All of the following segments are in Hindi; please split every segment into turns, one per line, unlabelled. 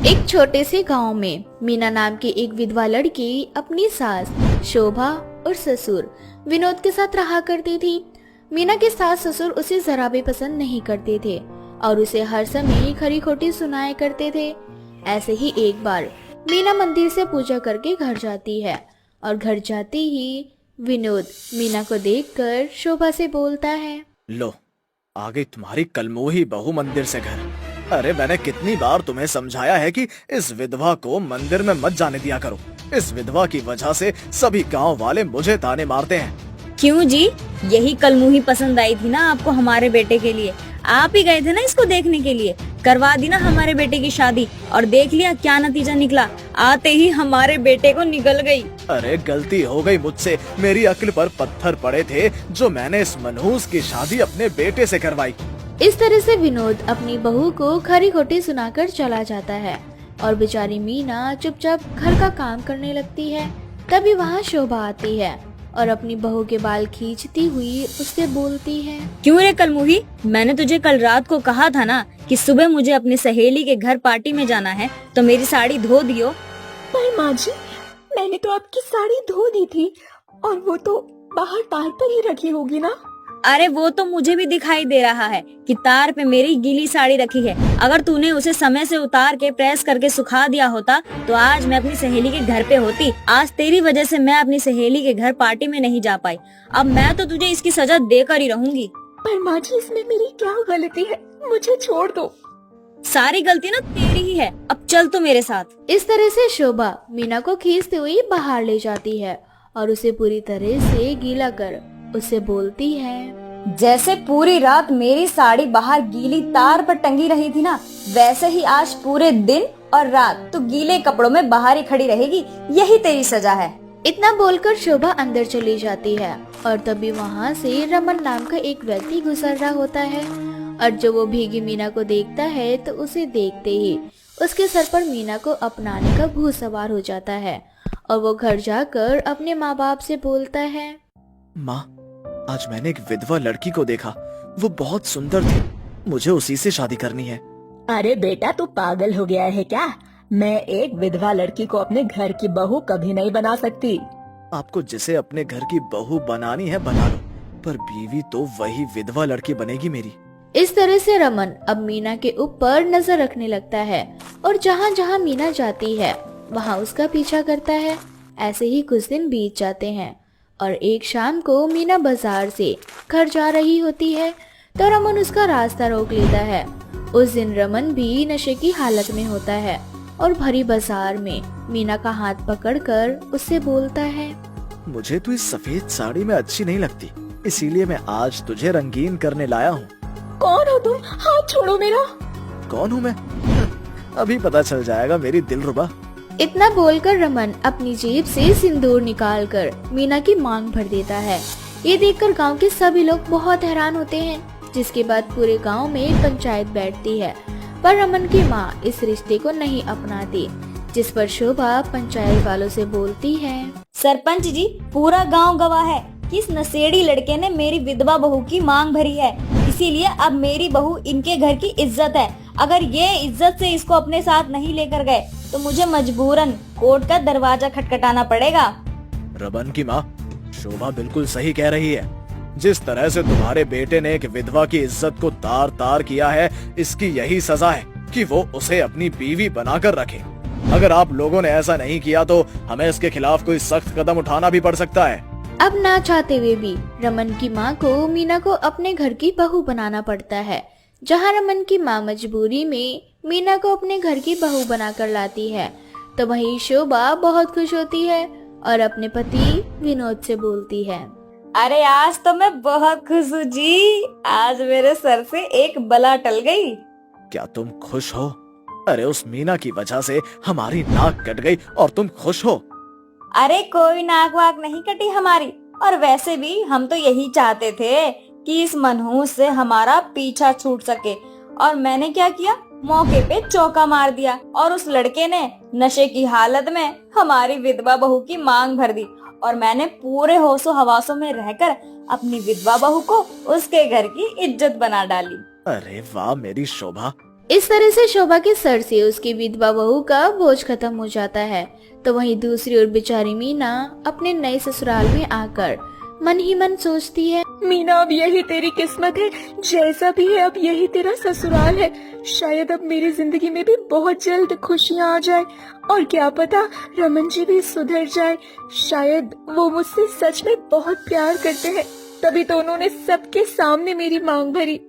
एक छोटे से गांव में मीना नाम की एक विधवा लड़की अपनी सास शोभा और ससुर विनोद के साथ रहा करती थी। मीना के सास ससुर उसे जरा भी पसंद नहीं करते थे और उसे हर समय खरी खोटी सुनाया करते थे। ऐसे ही एक बार मीना मंदिर से पूजा करके घर जाती है और घर जाते ही विनोद मीना को देखकर शोभा से बोलता है,
लो आ गई तुम्हारी कलमोही बहू मंदिर से घर। अरे मैंने कितनी बार तुम्हें समझाया है कि इस विधवा को मंदिर में मत जाने दिया करो। इस विधवा की वजह से सभी गांव वाले मुझे ताने मारते हैं।
क्यों जी, यही कलमुही पसंद आई थी ना आपको हमारे बेटे के लिए। आप ही गए थे ना इसको देखने के लिए, करवा दी ना हमारे बेटे की शादी और देख लिया क्या नतीजा निकला। आते ही हमारे बेटे को निकल गई।
अरे गलती हो गई मुझसे, मेरी अक्ल पर पत्थर पड़े थे जो मैंने इस मनहूस की शादी अपने बेटे से करवाई।
इस तरह से विनोद अपनी बहू को खरी खोटी सुनाकर चला जाता है और बेचारी मीना चुपचाप घर का काम करने लगती है। तभी वहाँ शोभा आती है और अपनी बहू के बाल खींचती हुई उससे बोलती है,
क्यों रे कलमुही, मैंने तुझे कल रात को कहा था ना कि सुबह मुझे अपनी सहेली के घर पार्टी में जाना है, तो मेरी साड़ी धो दियो।
पर माँ जी, मैंने तो आपकी साड़ी धो दी थी और वो तो बाहर तार पर ही रखी होगी ना।
अरे वो तो मुझे भी दिखाई दे रहा है कि तार पे मेरी गीली साड़ी रखी है। अगर तूने उसे समय से उतार के प्रेस करके सुखा दिया होता तो आज मैं अपनी सहेली के घर पे होती। आज तेरी वजह से मैं अपनी सहेली के घर पार्टी में नहीं जा पाई। अब मैं तो तुझे इसकी सजा देकर ही रहूंगी।
पर माँ जी, इसमें मेरी क्या गलती है, मुझे छोड़ दो।
सारी गलती ना तेरी ही है, अब चल तू मेरे साथ।
इस तरह से शोभा मीना को खींचते हुए बाहर ले जाती है और उसे पूरी तरह से गीला कर उससे बोलती है,
जैसे पूरी रात मेरी साड़ी बाहर गीली तार पर टंगी रही थी ना, वैसे ही आज पूरे दिन और रात तू गीले कपड़ों में बाहर ही खड़ी रहेगी। यही तेरी सजा है।
इतना बोलकर शोभा अंदर चली जाती है और तभी वहाँ से रमन नाम का एक व्यक्ति गुजर रहा होता है और जब वो भीगी मीना को देखता है तो उसे देखते ही उसके सर पर मीना को अपनाने का भूत सवार हो जाता है और वो घर जाकर अपने माँ बाप से बोलता है,
माँ, आज मैंने एक विधवा लड़की को देखा, वो बहुत सुंदर थी, मुझे उसी से शादी करनी है।
अरे बेटा, तू पागल हो गया है क्या? मैं एक विधवा लड़की को अपने घर की बहू कभी नहीं बना सकती।
आपको जिसे अपने घर की बहू बनानी है बना लो, पर बीवी तो वही विधवा लड़की बनेगी मेरी।
इस तरह से रमन अब मीना के ऊपर नजर रखने लगता है और जहाँ जहाँ मीना जाती है वहाँ उसका पीछा करता है। ऐसे ही कुछ दिन बीत जाते हैं और एक शाम को मीना बाजार से घर जा रही होती है तो रमन उसका रास्ता रोक लेता है। उस दिन रमन भी नशे की हालत में होता है और भरी बाजार में मीना का हाथ पकड़कर उससे बोलता है,
मुझे तो इस सफेद साड़ी में अच्छी नहीं लगती, इसीलिए मैं आज तुझे रंगीन करने लाया हूँ।
कौन हो तुम? हाथ छोड़ो मेरा।
कौन हूँ मैं? अभी पता चल जाएगा मेरी दिलरुबा।
इतना बोलकर रमन अपनी जेब से सिंदूर निकालकर मीना की मांग भर देता है। ये देखकर गांव के सभी लोग बहुत हैरान होते हैं, जिसके बाद पूरे गांव में पंचायत बैठती है, पर रमन की माँ इस रिश्ते को नहीं अपनाती, जिस पर शोभा पंचायत वालों से बोलती है,
सरपंच जी, पूरा गांव गवाह है कि इस नशेड़ी लड़के ने मेरी विधवा बहू की मांग भरी है, इसीलिए अब मेरी बहू इनके घर की इज्जत है। अगर ये इज्जत से इसको अपने साथ नहीं लेकर गए तो मुझे मजबूरन कोर्ट का दरवाजा खटखटाना पड़ेगा।
रमन की माँ, शोभा बिल्कुल सही कह रही है। जिस तरह से तुम्हारे बेटे ने एक विधवा की इज्जत को तार तार किया है, इसकी यही सजा है कि वो उसे अपनी बीवी बनाकर रखे। अगर आप लोगों ने ऐसा नहीं किया तो हमें इसके खिलाफ कोई सख्त कदम उठाना भी पड़ सकता है।
अब ना चाहते हुए भी रमन की माँ को मीना को अपने घर की बहू बनाना पड़ता है। जहाँ रमन की माँ मजबूरी में मीना को अपने घर की बहू बनाकर लाती है तो वहीं शोभा बहुत खुश होती है और अपने पति विनोद से बोलती है,
अरे आज तो मैं बहुत खुश हूँ जी, आज मेरे सर से एक बला टल गई।
क्या तुम खुश हो? अरे उस मीना की वजह से हमारी नाक कट गई और तुम खुश हो?
अरे कोई नाक वाक नहीं कटी हमारी, और वैसे भी हम तो यही चाहते थे कि इस मनहूस से हमारा पीछा छूट सके। और मैंने क्या किया, मौके पे चौका मार दिया और उस लड़के ने नशे की हालत में हमारी विधवा बहू की मांग भर दी और मैंने पूरे होशो हवासों में रहकर अपनी विधवा बहू को उसके घर की इज्जत बना डाली।
अरे वाह मेरी शोभा,
इस तरह से शोभा के सर से उसकी विधवा बहू का बोझ खत्म हो जाता है। तो वहीं दूसरी ओर बेचारी मीना अपने नए ससुराल में आकर मन ही मन सोचती है,
मीना अब यही तेरी किस्मत है, जैसा भी है अब यही तेरा ससुराल है। शायद अब मेरी जिंदगी में भी बहुत जल्द खुशियाँ आ जाए और क्या पता रमन जी भी सुधर जाए। शायद वो मुझसे सच में बहुत प्यार करते हैं, तभी तो उन्होंने सबके सामने मेरी मांग भरी।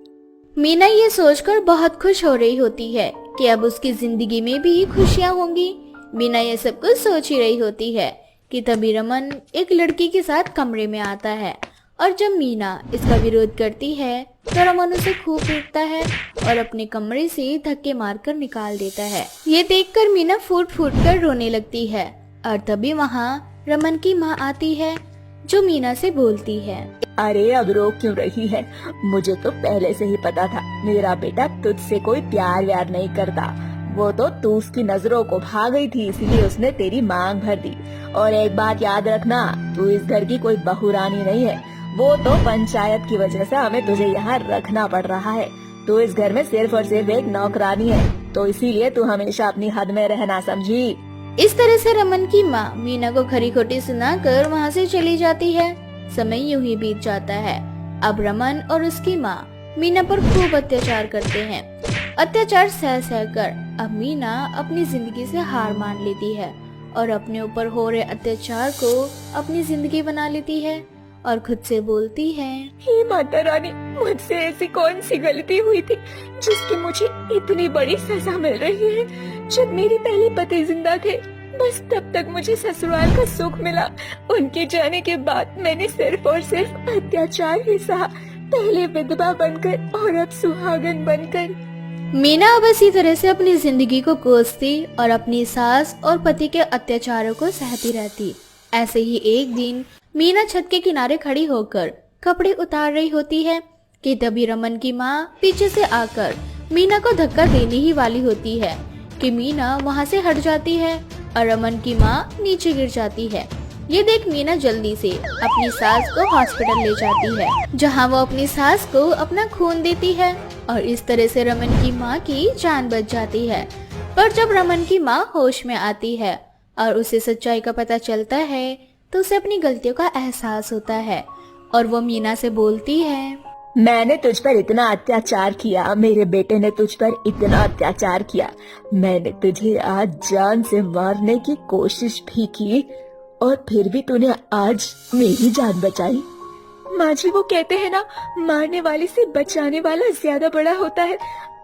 मीना ये सोचकर बहुत खुश हो रही होती है कि अब उसकी जिंदगी में भी खुशियाँ होंगी। मीना ये सब कुछ सोच ही रही होती है कि तभी रमन एक लड़की के साथ कमरे में आता है और जब मीना इसका विरोध करती है तो रमन उसे खूब पीटता है और अपने कमरे से धक्के मारकर निकाल देता है। ये देखकर मीना फूट फूट कर रोने लगती है और तभी वहाँ रमन की माँ आती है जो मीना से बोलती है,
अरे अब रो क्यों रही है? मुझे तो पहले से ही पता था मेरा बेटा तुझसे कोई प्यार व्यार नहीं करता। वो तो तू उसकी नजरों को भा गई थी, इसलिए उसने तेरी मांग भर दी। और एक बात याद रखना, तू इस घर की कोई बहू रानी नहीं है, वो तो पंचायत की वजह से हमें तुझे यहाँ रखना पड़ रहा है। तू इस घर में सिर्फ और सिर्फ एक नौकरानी है, तो इसीलिए तू हमेशा अपनी हद में रहना, समझी?
इस तरह से रमन की माँ मीना को खरी खोटी सुनाकर वहाँ से चली जाती है। समय यूं ही बीत जाता है। अब रमन और उसकी माँ मीना पर खूब अत्याचार करते हैं। अत्याचार सह सह कर अब मीना अपनी जिंदगी से हार मान लेती है और अपने ऊपर हो रहे अत्याचार को अपनी जिंदगी बना लेती है और खुद से बोलती है,
हे माता रानी, मुझसे ऐसी कौन सी गलती हुई थी जिसकी मुझे इतनी बड़ी सजा मिल रही है? जब मेरे पहले पति जिंदा थे बस तब तक मुझे ससुराल का सुख मिला। उनके जाने के बाद मैंने सिर्फ और सिर्फ अत्याचार ही सहा, पहले विधवा बनकर और अब सुहागन बनकर।
मीना अब इसी तरह से अपनी जिंदगी को कोसती और अपनी सास और पति के अत्याचारों को सहती रहती। ऐसे ही एक दिन मीना छत के किनारे खड़ी होकर कपड़े उतार रही होती है कि तभी रमन की माँ पीछे से आकर मीना को धक्का देने ही वाली होती है कि मीना वहाँ से हट जाती है और रमन की माँ नीचे गिर जाती है। ये देख मीना जल्दी से अपनी सास को हॉस्पिटल ले जाती है, जहाँ वो अपनी सास को अपना खून देती है और इस तरह से रमन की माँ की जान बच जाती है। पर जब रमन की माँ होश में आती है और उसे सच्चाई का पता चलता है तो उसे अपनी गलतियों का एहसास होता है और वो मीना से बोलती है,
मैंने तुझ पर इतना अत्याचार किया, मेरे बेटे ने तुझ पर इतना अत्याचार किया, मैंने तुझे आज जान से मारने की कोशिश भी की और फिर भी तूने आज मेरी जान बचाई। माँ जी वो कहते हैं ना, मारने वाले से बचाने वाला ज्यादा बड़ा होता है।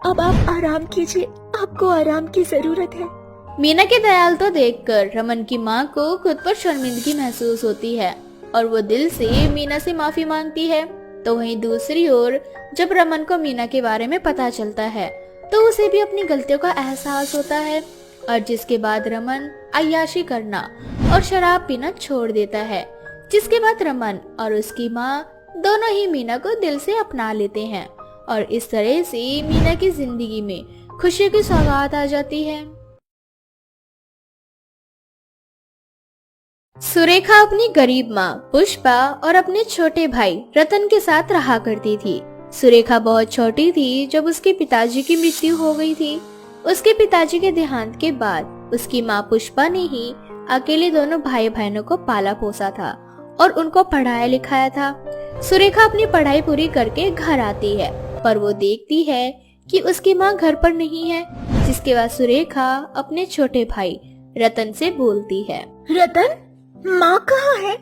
अब आप आराम कीजिए, आपको आराम की जरूरत है।
मीना के दयाल तो देखकर रमन की माँ को खुद पर शर्मिंदगी महसूस होती है और वो दिल से मीना से माफी मांगती है। तो वहीं दूसरी ओर जब रमन को मीना के बारे में पता चलता है तो उसे भी अपनी गलतियों का एहसास होता है और जिसके बाद रमन अय्याशी करना और शराब पीना छोड़ देता है। जिसके बाद रमन और उसकी माँ दोनों ही मीना को दिल से अपना लेते हैं और इस तरह से मीना की जिंदगी में खुशी की सौगात आ जाती है। सुरेखा अपनी गरीब माँ पुष्पा और अपने छोटे भाई रतन के साथ रहा करती थी। सुरेखा बहुत छोटी थी जब उसके पिताजी की मृत्यु हो गई थी। उसके पिताजी के देहांत के बाद उसकी माँ पुष्पा ने ही अकेले दोनों भाई बहनों को पाला पोसा था और उनको पढ़ाया लिखाया था। सुरेखा अपनी पढ़ाई पूरी करके घर आती है पर वो देखती है कि उसकी माँ घर पर नहीं है। जिसके बाद सुरेखा अपने छोटे भाई रतन से बोलती है,
रतन, माँ कहाँ है?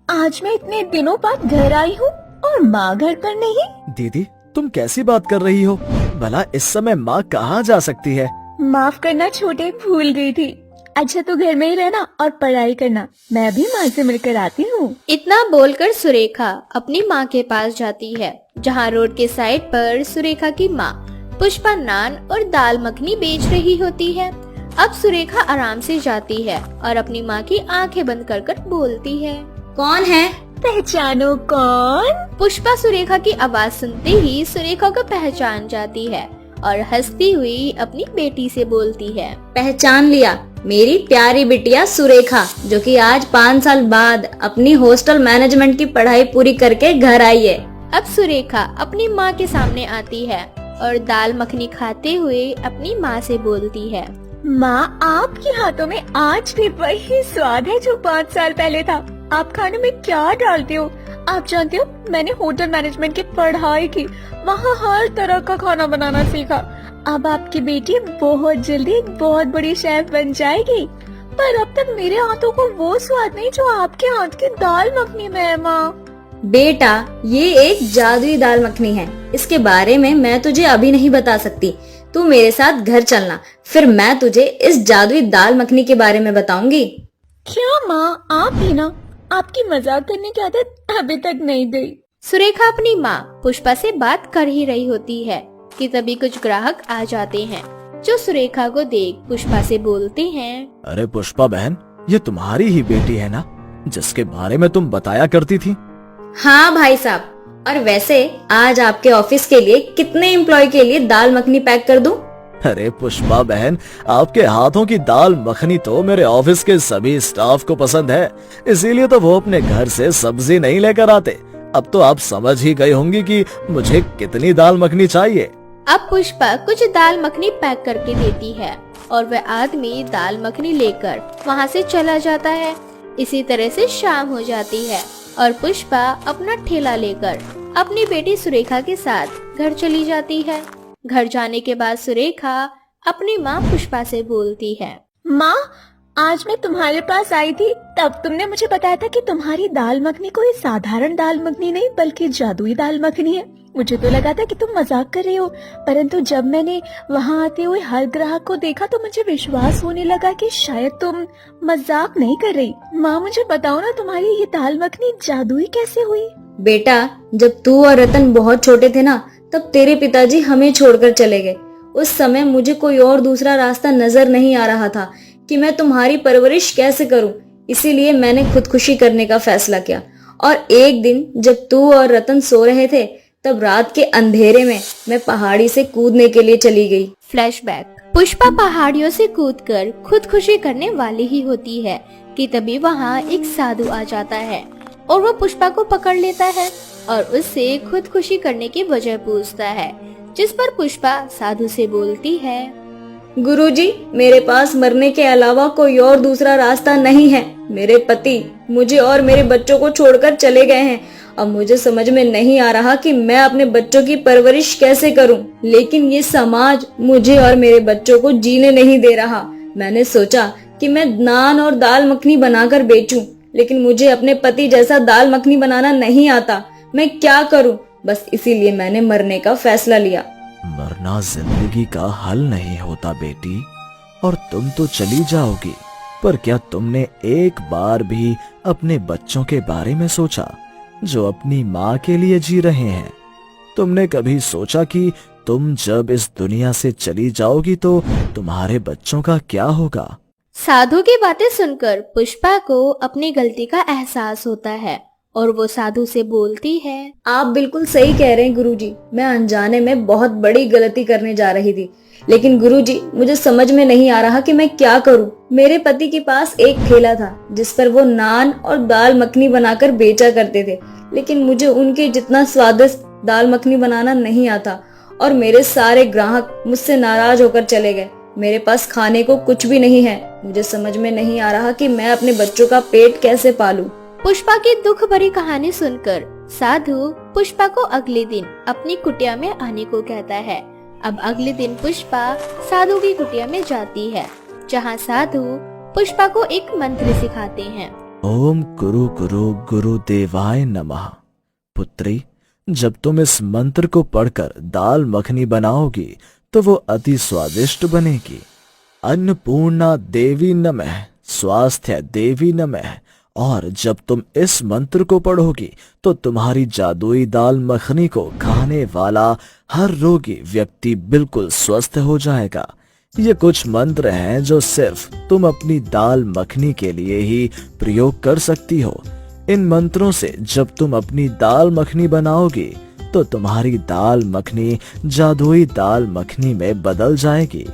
आज मैं इतने दिनों बाद घर आई हूँ और माँ घर पर नहीं।
दीदी तुम कैसी बात कर रही हो? भला इस समय माँ कहाँ जा सकती है?
माफ करना छोटे, भूल गई थी। अच्छा तो घर में ही रहना और पढ़ाई करना, मैं भी माँ से मिलकर आती हूँ।
इतना बोलकर सुरेखा अपनी माँ के पास जाती है, जहाँ रोड के साइड पर सुरेखा की माँ पुष्पा नान और दाल मखनी बेच रही होती है। अब सुरेखा आराम से जाती है और अपनी माँ की आंखें बंद कर बोलती है,
कौन है?
पहचानो कौन?
पुष्पा सुरेखा की आवाज सुनते ही सुरेखा को पहचान जाती है और हंसती हुई अपनी बेटी से बोलती है,
पहचान लिया, मेरी प्यारी बिटिया सुरेखा, जो कि आज 5 साल बाद अपनी हॉस्टल मैनेजमेंट की पढ़ाई पूरी करके घर आई है।
अब सुरेखा अपनी माँ के सामने आती है और दाल मखनी खाते हुए अपनी माँ से बोलती है।
माँ, आपके हाथों में आज भी वही स्वाद है जो 5 साल पहले था। आप खाने में क्या डालते हो? आप जानते हो, मैंने होटल मैनेजमेंट की पढ़ाई की, वहाँ हर तरह का खाना बनाना सीखा। अब आपकी बेटी बहुत जल्दी एक बहुत बड़ी शेफ बन जाएगी। पर अब तक मेरे हाथों को वो स्वाद नहीं जो आपके हाथ की दाल मखनी में है। माँ,
बेटा, ये एक जादुई दाल मखनी है। इसके बारे में मैं तुझे अभी नहीं बता सकती। तू मेरे साथ घर चलना, फिर मैं तुझे इस जादुई दाल मखनी के बारे में बताऊंगी।
क्या माँ, आप भी ना, आपकी मजाक करने की आदत अभी तक नहीं गई।
सुरेखा अपनी माँ पुष्पा से बात कर ही रही होती है कि तभी कुछ ग्राहक आ जाते हैं, जो सुरेखा को देख पुष्पा से बोलते हैं।
अरे पुष्पा बहन, ये तुम्हारी ही बेटी है ना, जिसके बारे में तुम बताया करती थी?
हाँ भाई साहब, और वैसे आज आपके ऑफिस के लिए कितने एम्प्लॉय के लिए दाल मखनी पैक कर दूं?
अरे पुष्पा बहन, आपके हाथों की दाल मखनी तो मेरे ऑफिस के सभी स्टाफ को पसंद है, इसीलिए तो वो अपने घर से सब्जी नहीं लेकर आते। अब तो आप समझ ही गई होंगी कि मुझे कितनी दाल मखनी चाहिए।
अब पुष्पा कुछ दाल मखनी पैक करके देती है और वह आदमी दाल मखनी लेकर वहाँ से चला जाता है। इसी तरह से शाम हो जाती है और पुष्पा अपना ठेला लेकर अपनी बेटी सुरेखा के साथ घर चली जाती है। घर जाने के बाद सुरेखा अपनी माँ पुष्पा से बोलती है।
माँ, आज मैं तुम्हारे पास आई थी, तब तुमने मुझे बताया था कि तुम्हारी दाल मखनी कोई साधारण दाल मखनी नहीं बल्कि जादुई दाल मखनी है। मुझे तो लगा था कि तुम मजाक कर रही हो, परंतु जब मैंने वहाँ आते हुए हर ग्राहक को देखा तो मुझे विश्वास होने लगा कि शायद तुम मजाक नहीं कर रही। माँ, मुझे बताओ ना, तुम्हारी ये दाल मखनी जादुई कैसे हुई?
बेटा, जब तू और रतन बहुत छोटे थे ना, तब तेरे पिताजी हमें छोड़कर चले गए। उस समय मुझे कोई और दूसरा रास्ता नजर नहीं आ रहा था कि मैं तुम्हारी परवरिश कैसे करूं। इसीलिए मैंने खुदकुशी करने का फैसला किया। और एक दिन जब तू और रतन सो रहे थे, तब रात के अंधेरे में मैं पहाड़ी से कूदने के लिए चली गई।
फ्लैशबैक। पुष्पा पहाड़ियों से कूदकर खुदकुशी करने वाली ही होती है कि तभी वहाँ एक साधु आ जाता है और वो पुष्पा को पकड़ लेता है और उससे खुदकुशी करने की वजह पूछता है, जिस पर पुष्पा साधु से बोलती है।
गुरुजी, मेरे पास मरने के अलावा कोई और दूसरा रास्ता नहीं है। मेरे पति मुझे और मेरे बच्चों को छोड़कर चले गए हैं। अब मुझे समझ में नहीं आ रहा कि मैं अपने बच्चों की परवरिश कैसे करूं। लेकिन ये समाज मुझे और मेरे बच्चों को जीने नहीं दे रहा। मैंने सोचा कि मैं नान और दाल मखनी बनाकर बेचूं, लेकिन मुझे अपने पति जैसा दाल मखनी बनाना नहीं आता। मैं क्या करूं? बस इसीलिए मैंने मरने का फैसला लिया।
मरना जिंदगी का हल नहीं होता बेटी, और तुम तो चली जाओगी, पर क्या तुमने एक बार भी अपने बच्चों के बारे में सोचा जो अपनी माँ के लिए जी रहे हैं? तुमने कभी सोचा कि तुम जब इस दुनिया से चली जाओगी तो तुम्हारे बच्चों का क्या होगा?
साधु की बातें सुनकर पुष्पा को अपनी गलती का एहसास होता है और वो साधु से बोलती है।
आप बिल्कुल सही कह रहे हैं गुरुजी। मैं अनजाने में बहुत बड़ी गलती करने जा रही थी, लेकिन गुरुजी, मुझे समझ में नहीं आ रहा कि मैं क्या करूं। मेरे पति के पास एक ठेला था जिस पर वो नान और दाल मखनी बनाकर बेचा करते थे, लेकिन मुझे उनके जितना स्वादिष्ट दाल मखनी बनाना नहीं आता और मेरे सारे ग्राहक मुझसे नाराज होकर चले गए। मेरे पास खाने को कुछ भी नहीं है। मुझे समझ में नहीं आ रहा कि मैं अपने बच्चों का पेट कैसे पालूं।
पुष्पा की दुख भरी कहानी सुनकर साधु पुष्पा को अगले दिन अपनी कुटिया में आने को कहता है। अब अगले दिन पुष्पा साधु की कुटिया में जाती है, जहाँ साधु पुष्पा को एक मंत्र सिखाते हैं।
ओम गुरु गुरु गुरुदेवाय नमः। पुत्री, जब तुम इस मंत्र को पढ़कर दाल मखनी बनाओगी तो वो अति स्वादिष्ट बनेगी। अन्नपूर्णा देवी नमः, स्वास्थ्य देवी नमः। और जब तुम इस मंत्र को पढ़ोगी तो तुम्हारी जादुई दाल मखनी को खाने वाला हर रोगी व्यक्ति बिल्कुल स्वस्थ हो जाएगा। ये कुछ मंत्र हैं जो सिर्फ तुम अपनी दाल मखनी के लिए ही प्रयोग कर सकती हो। इन मंत्रों से जब तुम अपनी दाल मखनी बनाओगी तो तुम्हारी दाल मखनी जादुई दाल मखनी में बदल जाएगी।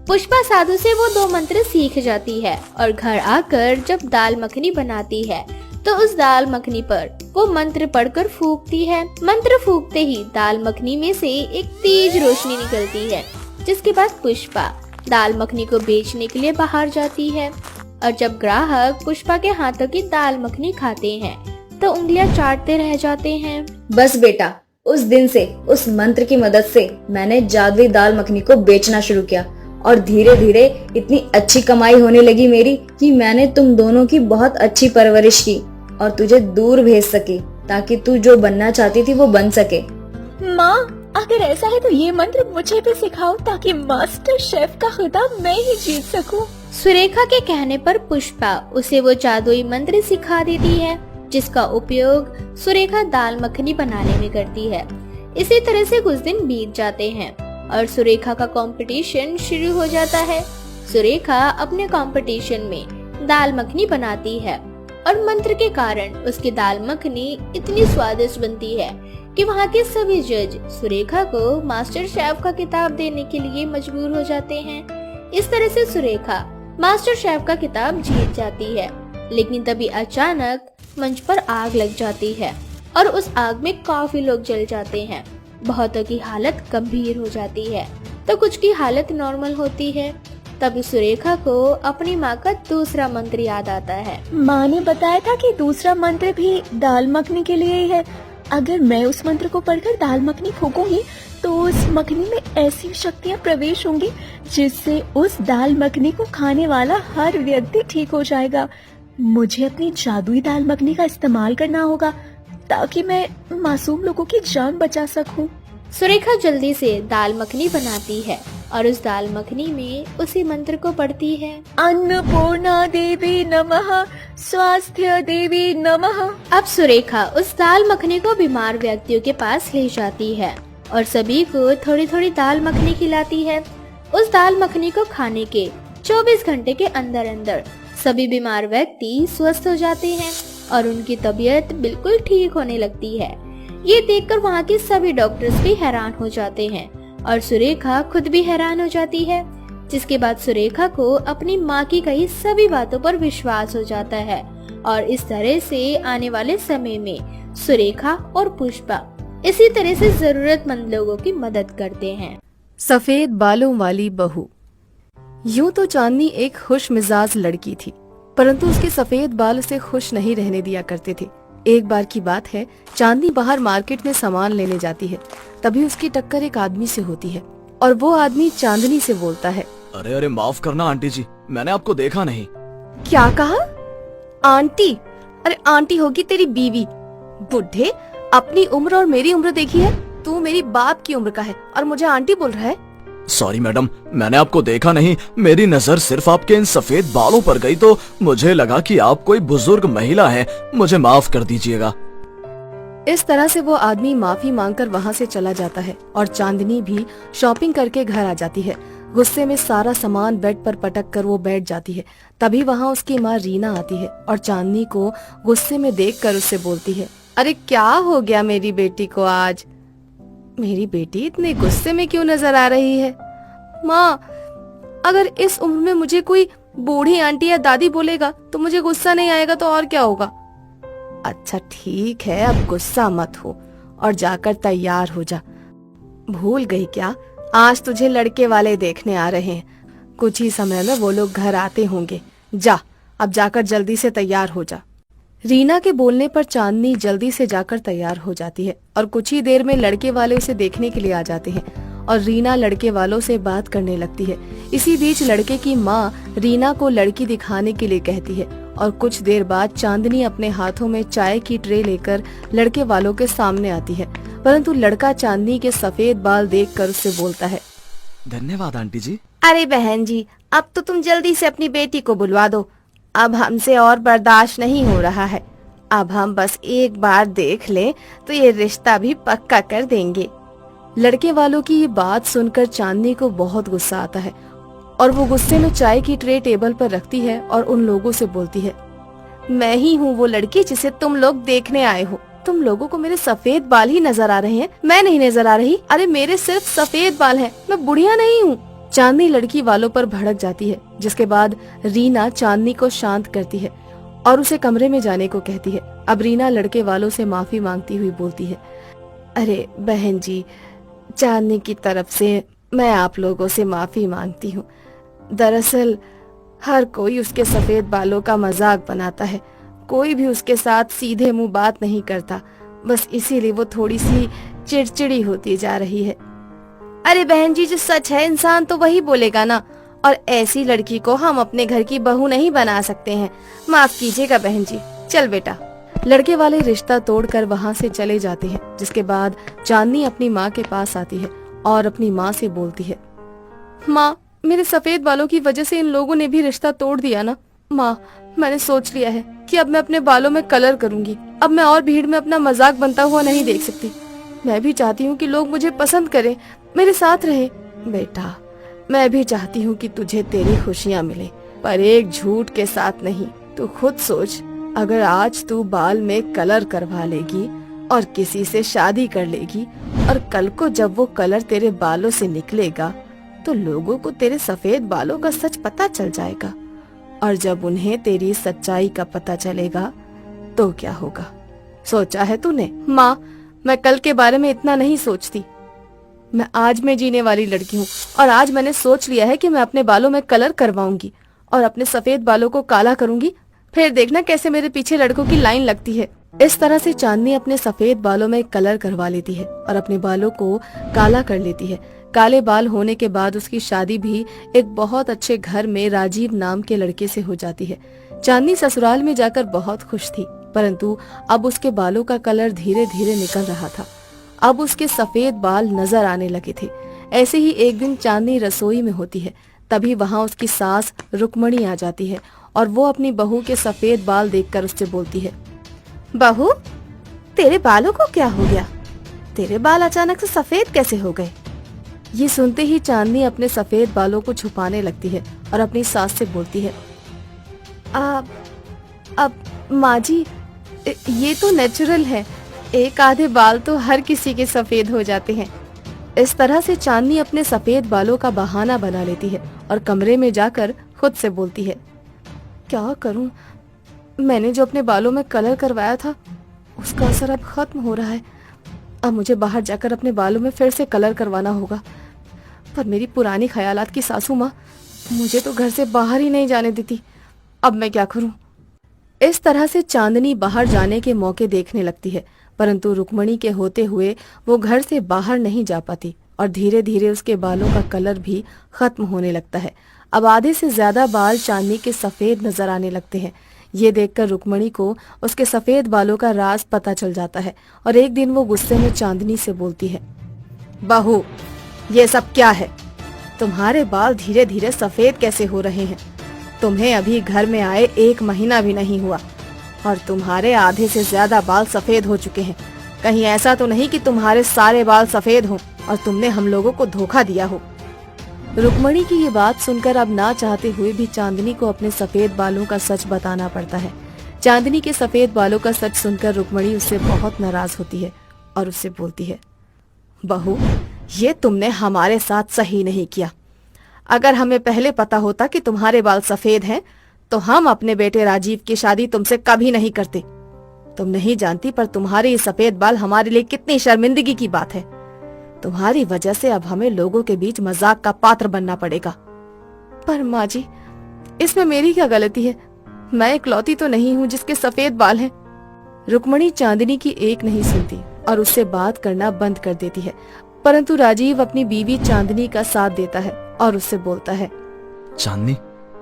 पुष्पा साधु से वो 2 मंत्र सीख जाती है और घर आकर जब दाल मखनी बनाती है तो उस दाल मखनी पर वो मंत्र पढ़कर फूंकती है। मंत्र फूंकते ही दाल मखनी में से एक तेज रोशनी निकलती है, जिसके बाद पुष्पा दाल मखनी को बेचने के लिए बाहर जाती है। और जब ग्राहक पुष्पा के हाथों की दाल मखनी खाते हैं तो उंगलियां चाटते रह जाते हैं।
बस बेटा, उस दिन से उस मंत्र की मदद से मैंने जादुई दाल मखनी को बेचना शुरू किया और धीरे धीरे इतनी अच्छी कमाई होने लगी मेरी कि मैंने तुम दोनों की बहुत अच्छी परवरिश की और तुझे दूर भेज सकी ताकि तू जो बनना चाहती थी वो बन सके।
माँ, अगर ऐसा है तो ये मंत्र मुझे भी सिखाओ ताकि मास्टर शेफ का खिताब मैं ही जीत सकूं।
सुरेखा के कहने पर पुष्पा उसे वो जादुई मंत्र सिखा देती है, जिसका उपयोग सुरेखा दाल मखनी बनाने में करती है। इसी तरह से कुछ दिन बीत जाते हैं और सुरेखा का कंपटीशन शुरू हो जाता है। सुरेखा अपने कंपटीशन में दाल मखनी बनाती है और मंत्र के कारण उसकी दाल मखनी इतनी स्वादिष्ट बनती है कि वहाँ के सभी जज सुरेखा को मास्टर शेफ का खिताब देने के लिए मजबूर हो जाते हैं। इस तरह से सुरेखा मास्टर शेफ का खिताब जीत जाती है। लेकिन तभी अचानक मंच पर आग लग जाती है और उस आग में काफी लोग जल जाते हैं। बहुतों की हालत गंभीर हो जाती है तो कुछ की हालत नॉर्मल होती है। तभी सुरेखा को अपनी माँ का दूसरा मंत्र याद आता है।
माँ ने बताया था कि दूसरा मंत्र भी दाल मखनी के लिए ही है। अगर मैं उस मंत्र को पढ़कर दाल मखनी फूकूंगी तो उस मखनी में ऐसी शक्तियाँ प्रवेश होंगी जिससे उस दाल मखनी को खाने वाला हर व्यक्ति ठीक हो जाएगा। मुझे अपनी जादुई दाल मखनी का इस्तेमाल करना होगा ताकि मैं मासूम लोगों की जान बचा सकूं।
सुरेखा जल्दी से दाल मखनी बनाती है और उस दाल मखनी में उसी मंत्र को पढ़ती है।
अन्नपूर्णा देवी नमः, स्वास्थ्य देवी नमः।
अब सुरेखा उस दाल मखनी को बीमार व्यक्तियों के पास ले जाती है और सभी को थोड़ी थोड़ी दाल मखनी खिलाती है। उस दाल मखनी को खाने के 24 घंटे के अंदर अंदर सभी बीमार व्यक्ति स्वस्थ हो जाते हैं और उनकी तबीयत बिल्कुल ठीक होने लगती है। ये देखकर वहाँ के सभी डॉक्टर्स भी हैरान हो जाते हैं और सुरेखा खुद भी हैरान हो जाती है। जिसके बाद सुरेखा को अपनी माँ की कही सभी बातों पर विश्वास हो जाता है और इस तरह से आने वाले समय में सुरेखा और पुष्पा इसी तरह से जरूरतमंद लोगों की मदद करते हैं।
सफेद बालों वाली बहू। यूं तो चांदनी एक खुश मिजाज लड़की थी, परंतु उसके सफेद बाल उसे खुश नहीं रहने दिया करते थे। एक बार की बात है, चांदनी बाहर मार्केट में सामान लेने जाती है। तभी उसकी टक्कर एक आदमी से होती है और वो आदमी चांदनी से बोलता है,
अरे अरे माफ करना आंटी जी, मैंने आपको देखा नहीं।
क्या कहा? आंटी? अरे आंटी होगी तेरी बीवी। बुढ़े, अपनी उम्र और मेरी उम्र देखी है? तू मेरी बाप की उम्र का है और मुझे आंटी बोल रहा है?
सॉरी मैडम, मैंने आपको देखा नहीं। मेरी नजर सिर्फ आपके इन सफेद बालों पर गई तो मुझे लगा कि आप कोई बुजुर्ग महिला हैं। मुझे माफ कर दीजिएगा।
इस तरह से वो आदमी माफी मांगकर वहाँ से चला जाता है और चांदनी भी शॉपिंग करके घर आ जाती है। गुस्से में सारा सामान बेड पर पटक कर वो बैठ जाती है। तभी वहाँ उसकी माँ रीना आती है और चांदनी को गुस्से में देखकर उससे बोलती है, अरे क्या हो गया मेरी बेटी को आज? मेरी बेटी इतने गुस्से में क्यों नजर आ रही है? माँ, अगर इस उम्र में मुझे कोई बूढ़ी आंटी या दादी बोलेगा तो मुझे गुस्सा नहीं आएगा तो और क्या होगा? अच्छा ठीक है, अब गुस्सा मत हो और जाकर तैयार हो जा। भूल गई क्या, आज तुझे लड़के वाले देखने आ रहे हैं। कुछ ही समय में वो लोग घर आते होंगे। जा, अब जाकर जल्दी से तैयार हो जा। रीना के बोलने पर चांदनी जल्दी से जाकर तैयार हो जाती है और कुछ ही देर में लड़के वाले उसे देखने के लिए आ जाते हैं और रीना लड़के वालों से बात करने लगती है। इसी बीच लड़के की माँ रीना को लड़की दिखाने के लिए कहती है और कुछ देर बाद चांदनी अपने हाथों में चाय की ट्रे लेकर लड़के वालों के सामने आती है, परंतु लड़का चांदनी के सफेद बाल देखकर उससे बोलता है,
धन्यवाद आंटी जी।
अरे बहन जी, अब तो तुम जल्दी से अपनी बेटी को बुलवा दो। अब हमसे और बर्दाश्त नहीं हो रहा है। अब हम बस एक बार देख लें तो ये रिश्ता भी पक्का कर देंगे। लड़के वालों की ये बात सुनकर चांदनी को बहुत गुस्सा आता है और वो गुस्से में चाय की ट्रे टेबल पर रखती है और उन लोगों से बोलती है, मैं ही हूँ वो लड़की जिसे तुम लोग देखने आए हो। तुम लोगों को मेरे सफेद बाल ही नजर आ रहे हैं, मैं नहीं नजर आ रही। अरे मेरे सिर्फ सफेद बाल हैं, मैं बुढ़िया नहीं हूँ। चांदनी लड़की वालों पर भड़क जाती है, जिसके बाद रीना चांदनी को शांत करती है और उसे कमरे में जाने को कहती है। अब रीना लड़के वालों से माफी मांगती हुई बोलती है, अरे बहन जी, चांदनी की तरफ से मैं आप लोगों से माफी मांगती हूँ। दरअसल हर कोई उसके सफेद बालों का मजाक बनाता है, कोई भी उसके साथ सीधे मुंह बात नहीं करता, बस इसीलिए वो थोड़ी सी चिड़चिड़ी होती जा रही है। अरे बहन जी, जो सच है इंसान तो वही बोलेगा ना, और ऐसी लड़की को हम अपने घर की बहू नहीं बना सकते हैं। माफ कीजिएगा बहन जी, चल बेटा। लड़के वाले रिश्ता तोड़कर वहाँ से चले जाते हैं, जिसके बाद चांदनी अपनी माँ के पास आती है और अपनी माँ से बोलती है, माँ, मेरे सफेद बालों की वजह से इन लोगों ने भी रिश्ता तोड़ दिया ना। माँ, मैंने सोच लिया है कि अब मैं अपने बालों में कलर करूंगी। अब मैं और भीड़ में अपना मजाक बनता हुआ नहीं देख सकती। मैं भी चाहती हूँ कि लोग मुझे पसंद करें, मेरे साथ रहे। बेटा, मैं भी चाहती हूँ कि तुझे तेरी खुशियाँ मिले, पर एक झूठ के साथ नहीं। तू खुद सोच, अगर आज तू बाल में कलर करवा लेगी और किसी से शादी कर लेगी, और कल को जब वो कलर तेरे बालों से निकलेगा तो लोगों को तेरे सफेद बालों का सच पता चल जाएगा, और जब उन्हें तेरी सच्चाई का पता चलेगा तो क्या होगा? सोचा है तूने? माँ, मैं कल के बारे में इतना नहीं सोचती। मैं आज में जीने वाली लड़की हूँ, और आज मैंने सोच लिया है कि मैं अपने बालों में कलर करवाऊंगी और अपने सफेद बालों को काला करूंगी। फिर देखना कैसे मेरे पीछे लड़कों की लाइन लगती है। इस तरह से चांदनी अपने सफेद बालों में कलर करवा लेती है और अपने बालों को काला कर लेती है। काले बाल होने के बाद उसकी शादी भी एक बहुत अच्छे घर में राजीव नाम के लड़के से हो जाती है। चांदनी ससुराल में जाकर बहुत खुश थी, परंतु अब उसके बालों का कलर धीरे धीरे निकल रहा था। अब उसके सफेद बाल नजर आने लगे थे। ऐसे ही एक दिन चांदनी रसोई में होती है, तभी वहाँ उसकी सास रुक्मणी आ जाती है और वो अपनी बहू के सफेद बाल देखकर उससे बोलती है, बहू, तेरे बालों को क्या हो गया? तेरे बाल अचानक से सफेद कैसे हो गए? ये सुनते ही चांदनी अपने सफेद बालों को छुपाने लगती है और अपनी सास से बोलती है, अब माँ जी, ये तो नेचुरल है, एक आधे बाल तो हर किसी के सफेद हो जाते हैं। इस तरह से चांदनी अपने सफेद बालों का बहाना बना लेती है और कमरे में जाकर खुद से बोलती है, क्या करूं? मैंने जो अपने बालों में कलर करवाया था उसका असर अब खत्म हो रहा है। अब मुझे बाहर जाकर अपने बालों में फिर से कलर करवाना होगा। पर मेरी पुरानी ख्यालात की सासू माँ मुझे तो घर से बाहर ही नहीं जाने देती। अब मैं क्या करूं? इस तरह से चांदनी बाहर जाने के मौके देखने लगती है, परंतु रुक्मणी के होते हुए वो घर से बाहर नहीं जा पाती और धीरे धीरे उसके बालों का कलर भी खत्म होने लगता है। अब आधे से ज्यादा बाल चांदनी के सफेद नजर आने लगते हैं। ये देखकर रुक्मणी को उसके सफेद बालों का राज पता चल जाता है और एक दिन वो गुस्से में चांदनी से बोलती है, बहू, ये सब क्या है? तुम्हारे बाल धीरे धीरे सफेद कैसे हो रहे हैं? तुम्हें अभी घर में आए 1 महीना भी नहीं हुआ और तुम्हारे आधे से ज्यादा बाल सफेद हो चुके हैं। कहीं ऐसा तो नहीं कि तुम्हारे सारे बाल सफेद हों और तुमने हम लोगों को धोखा दिया हो? रुक्मणी की ये बात सुनकर अब ना चाहते हुए भी चांदनी को अपने सफेद बालों का सच बताना पड़ता है। चांदनी के सफेद बालों का सच सुनकर रुक्मणी उससे बहुत नाराज होती है और उससे बोलती है, बहू, ये तुमने हमारे साथ सही नहीं किया। अगर हमें पहले पता होता कि तुम्हारे बाल सफेद हैं, तो हम अपने बेटे राजीव की शादी तुमसे कभी नहीं करते। तुम नहीं जानती, पर तुम्हारे ये सफेद बाल हमारे लिए कितनी शर्मिंदगी की बात है। तुम्हारी वजह से अब हमें लोगों के बीच मजाक का पात्र बनना पड़ेगा। पर माँ जी, इसमें मेरी क्या गलती है? मैं इकलौती तो नहीं हूँ जिसके सफेद बाल हैं। रुक्मणी चांदनी की एक नहीं सुनती और उससे बात करना बंद कर देती है, परंतु राजीव अपनी बीवी चांदनी का साथ देता है और उससे बोलता है,
चांदनी,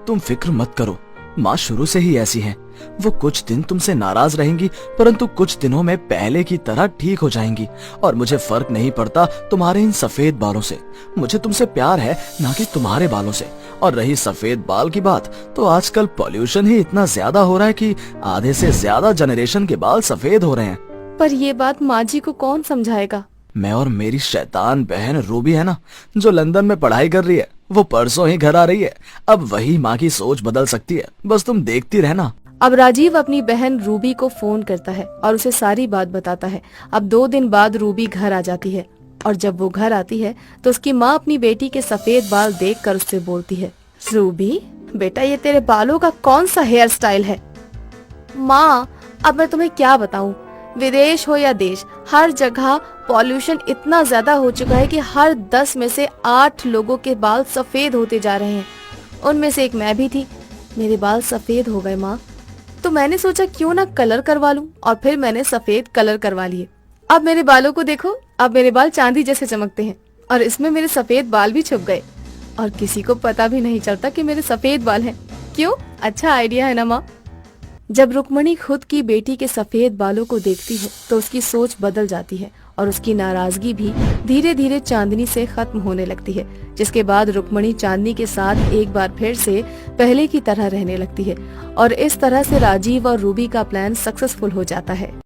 तुम फिक्र मत करो, माँ शुरू से ही ऐसी हैं। वो कुछ दिन तुमसे नाराज रहेंगी, परंतु कुछ दिनों में पहले की तरह ठीक हो जाएंगी और मुझे फर्क नहीं पड़ता तुम्हारे इन सफेद बालों से। मुझे तुमसे प्यार है, ना कि तुम्हारे बालों से। और रही सफेद बाल की बात, तो आजकल पॉल्यूशन ही इतना ज्यादा हो रहा है कि आधे से ज्यादा जनरेशन के बाल सफेद हो रहे हैं।
पर ये बात माँ जी को कौन समझाएगा?
मैं और मेरी शैतान बहन रूबी है ना, जो लंदन में पढ़ाई कर रही है, वो परसों ही घर आ रही है। अब वही माँ की सोच बदल सकती है, बस तुम देखती रहना।
अब राजीव अपनी बहन रूबी को फोन करता है और उसे सारी बात बताता है। अब 2 दिन बाद रूबी घर आ जाती है और जब वो घर आती है तो उसकी माँ अपनी बेटी के सफेद बाल देखकर उससे बोलती है, रूबी बेटा, ये तेरे बालों का कौन सा हेयर स्टाइल है? माँ अब मैं तुम्हें क्या बताऊं, विदेश हो या देश, हर जगह पॉल्यूशन इतना ज्यादा हो चुका है कि हर 10 में से 8 लोगों के बाल सफेद होते जा रहे हैं। उनमें से एक मैं भी थी। मेरे बाल सफेद हो गए माँ, तो मैंने सोचा क्यों ना कलर करवा लूं, और फिर मैंने सफेद कलर करवा लिए। अब मेरे बालों को देखो, अब मेरे बाल चांदी जैसे चमकते हैं और इसमें मेरे सफेद बाल भी छुप गए और किसी को पता भी नहीं चलता कि मेरे सफेद बाल हैं। क्यों? अच्छा आइडिया है ना माँ। जब रुक्मणी खुद की बेटी के सफेद बालों को देखती है तो उसकी सोच बदल जाती है और उसकी नाराजगी भी धीरे धीरे चांदनी से खत्म होने लगती है, जिसके बाद रुक्मणी चांदनी के साथ एक बार फिर से पहले की तरह रहने लगती है और इस तरह से राजीव और रूबी का प्लान सक्सेसफुल हो जाता है।